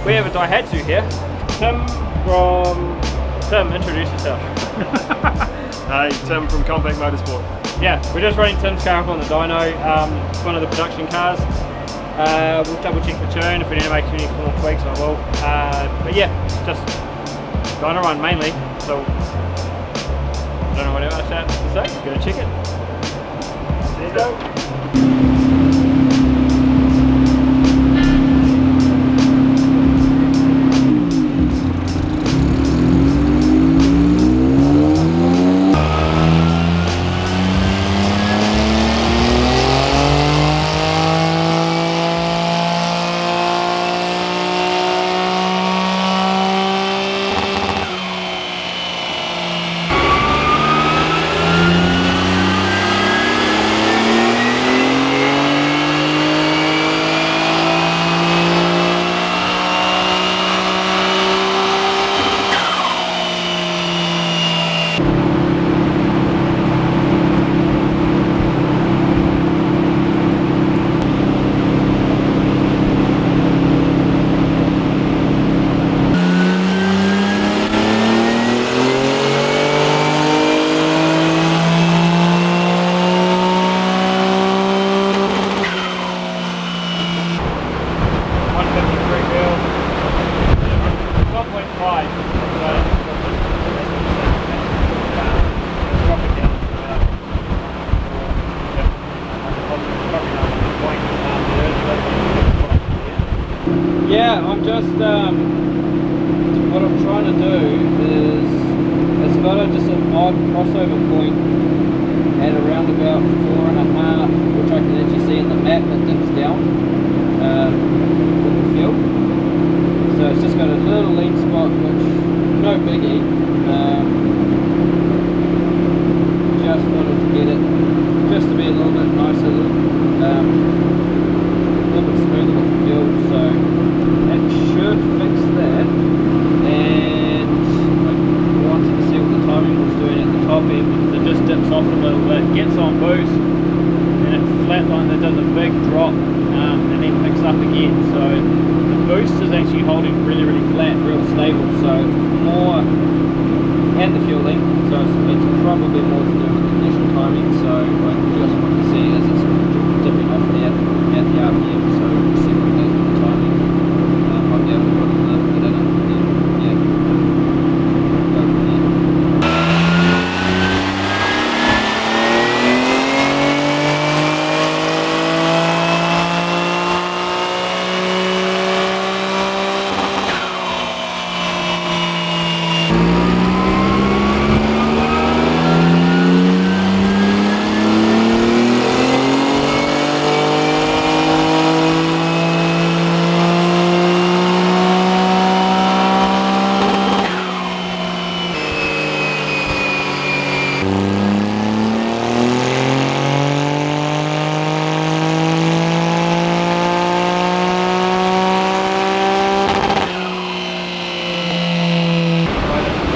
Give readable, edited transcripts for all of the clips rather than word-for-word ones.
We have a Daihatsu here. Tim, introduce yourself. Hey, Tim from Compact Motorsport. Yeah, we're just running Tim's car up on the Dyno. It's one of the production cars. We'll double check the tune. If we need to make any more tweaks, I will. But yeah, it's just Dyno run mainly. So I don't know what else I have to say. Gonna check it. There you go. Yeah, I'm just, what I'm trying to do is, it's got just an odd crossover point at around about 4.5, which I can actually see in the map that dips down with the field. So it's just got a little lean spot, which, no biggie, just wanted to get it, just to be a little bit nicer, a little bit smoother with the field, so that should fix that. And I wanted to see what the timing was doing at the top end, because it just dips off a little bit, gets on boost, and it flatlines, it does a big drop, and then picks up again. So the boost is actually holding really flat, real stable, so more, and the fueling, so it's probably more to do with the initial timing. So I just want to see as it's dipping off there at the RPM, so we'll see what it does with the timing. I'll be able to put a little bit in it, and then, yeah, go from there.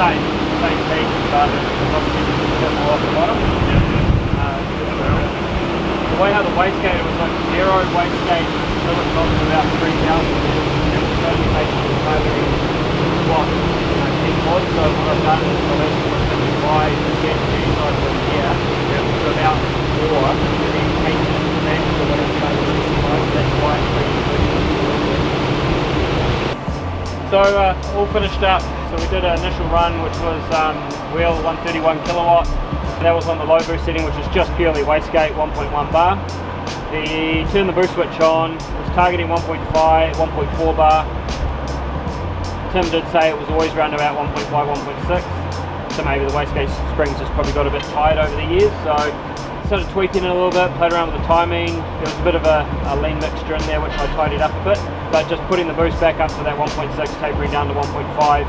Same thing, but obviously a bit more off the bottom. The way how the wastegate was like zero wastegate until it got to about 3,000, it was only basically totally what 10 quads. So what I've done is I've actually simplified the CNG side of it here to about 4, and then taken it back to what it's going to be. That's why it's pretty good. So all finished up. So we did an initial run, which was wheel 131 kilowatt. That was on the low boost setting, which is just purely wastegate, 1.1 bar. Turned the boost switch on, was targeting 1.5, 1.4 bar. Tim did say it was always around about 1.5, 1.6. So maybe the wastegate springs just probably got a bit tired over the years. So started tweaking it a little bit, played around with the timing. There was a bit of a lean mixture in there, which I tidied up a bit. But just putting the boost back up to that 1.6, tapering down to 1.5.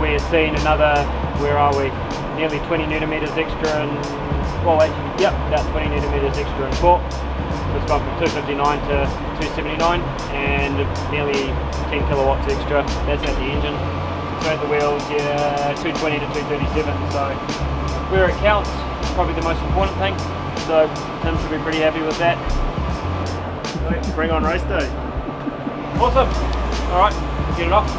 We're seeing another, where are we? Nearly 20 newton meters extra in, well actually, yep, about 20 newton meters extra in torque. So it's gone from 259 to 279 and nearly 10 kilowatts extra. That's at the engine. So at the wheels, yeah, 220 to 237. So where it counts, probably the most important thing. So Tim should be pretty happy with that. Bring on race day. Awesome. All right. get it off.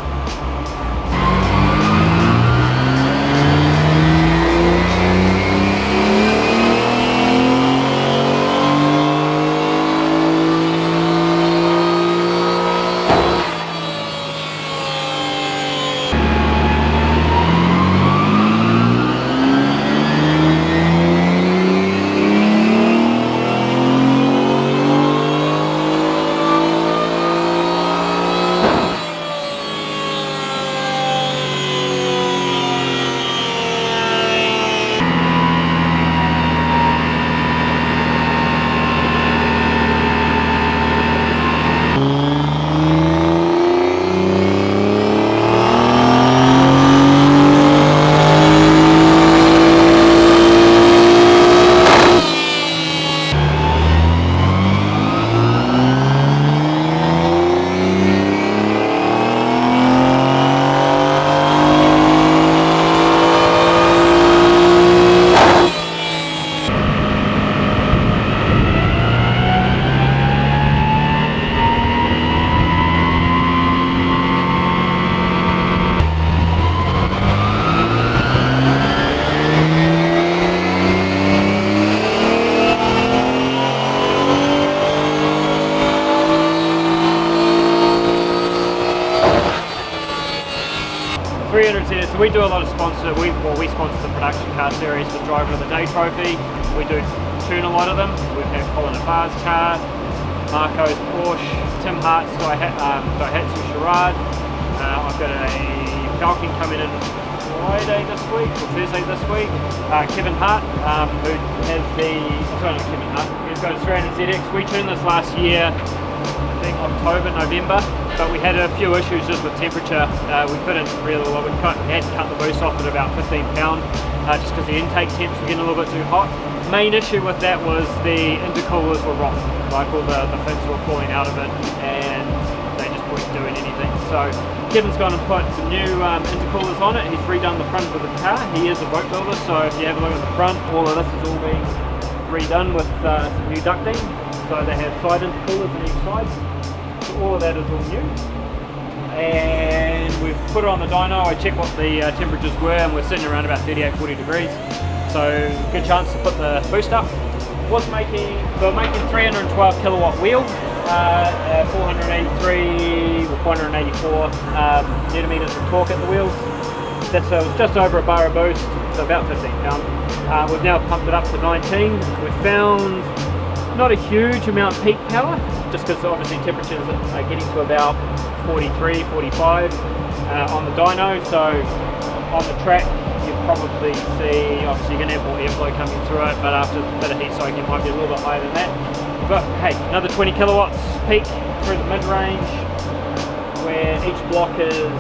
So we do a lot of we sponsor the production car series, the Driver of the Day trophy. We do tune a lot of them. We've had Colin Abar's car, Marco's Porsche, Tim Hart's Daihatsu Charade. I've got a Falcon coming in Friday this week, or Thursday this week. Kevin Hart, who has Kevin Hart, he's got a Charade ZX. We tuned this last year, I think October, November. But we had a few issues just with temperature. We couldn't really, we had to cut the boost off at about 15 pound, just because the intake temps were getting a little bit too hot. Main issue with that was the intercoolers were wrong. Like all the fins were falling out of it and they just weren't doing anything. So Kevin's gone and put some new intercoolers on it. He's redone the front of the car. He is a boat builder, so if you have a look at the front, all of this is all being redone with some new ducting. So they have side intercoolers on each side. All of that is all new, and we've put it on the dyno. I checked what the temperatures were, and we're sitting around about 38-40 degrees, so good chance to put the boost up. We're making 312 kilowatt wheel, 483 or 484 newton meters of torque at the wheels. That's just over a bar of boost, so about 15 pound. We've now pumped it up to 19. We've found not a huge amount of peak power, just because obviously temperatures are getting to about 43, 45 on the dyno. So on the track you'll probably see, obviously you're going to have more airflow coming through it, but after a bit of heat soak it might be a little bit higher than that. But hey, another 20 kilowatts peak through the mid-range, where each block is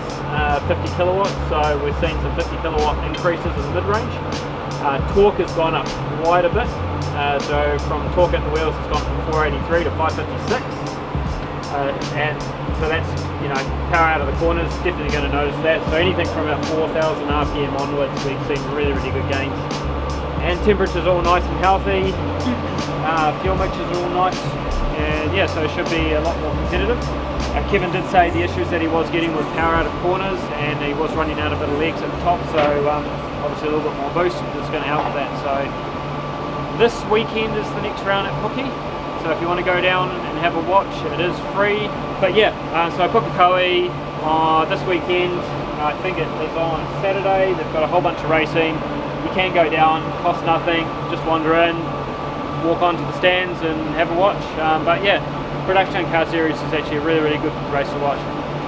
50 kilowatts, so we're seeing some 50 kilowatt increases in the mid-range. Torque has gone up quite a bit. So from torque at the wheels, it's gone from 483 to 556, and so that's, you know, power out of the corners, definitely going to notice that. So anything from about 4,000 RPM onwards, we've seen really, really good gains. And temperature's all nice and healthy, fuel mixtures are all nice, and yeah, so it should be a lot more competitive. Kevin did say the issues that he was getting was power out of corners, and he was running out a bit of legs at the top, so obviously a little bit more boost is going to help with that. So this weekend is the next round at Puke, so if you want to go down and have a watch, it is free. But yeah, so Pukekohe this weekend, I think it is on Saturday. They've got a whole bunch of racing. You can go down, cost nothing, just wander in, walk onto the stands and have a watch. But yeah, Production Car Series is actually a really, really good race to watch.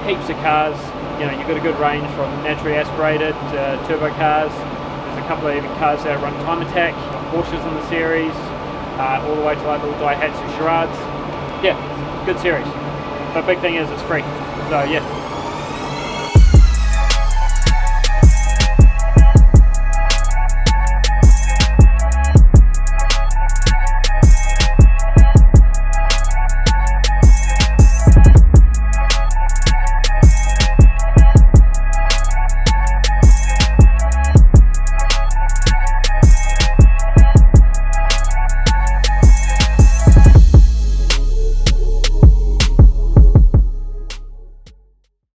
Heaps of cars, you know, you've got a good range from naturally aspirated to turbo cars. There's a couple of even cars that run time attack, Porsches in the series, all the way to like little Daihatsu Charades. Yeah, good series. But big thing is it's free. So yeah,